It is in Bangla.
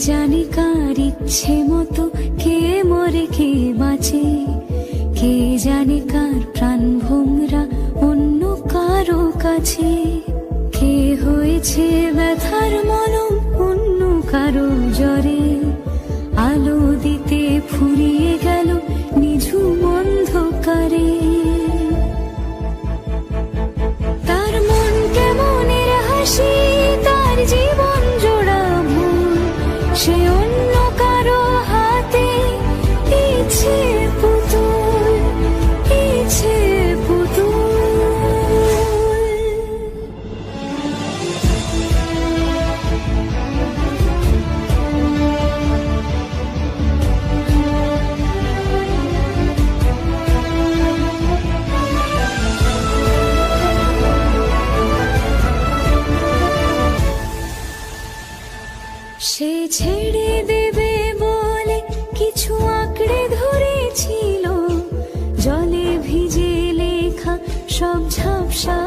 জানে কার ইচ্ছে মতো কে মরে কে বাঁচে, কে জানে কার প্রাণ ভোমরা অন্য কারো কাছে, কে হয়েছে ব্যথার মলম অন্য কারো জ্বরে, আলো দিতে ফুরিয়ে গেল নিঝুম অন্ধকারে। তার মন কেমনের হাসি, তার জীবন জোড়া ভুল, সে অন্য কারো হাতে ইচ্ছে পুতুল, ইচ্ছে পুতুল। সে ছেড়ে দেবে বলে কিছু আঁকড়ে ধরেছিল, জলে ভিজে লেখা সব ঝাপসা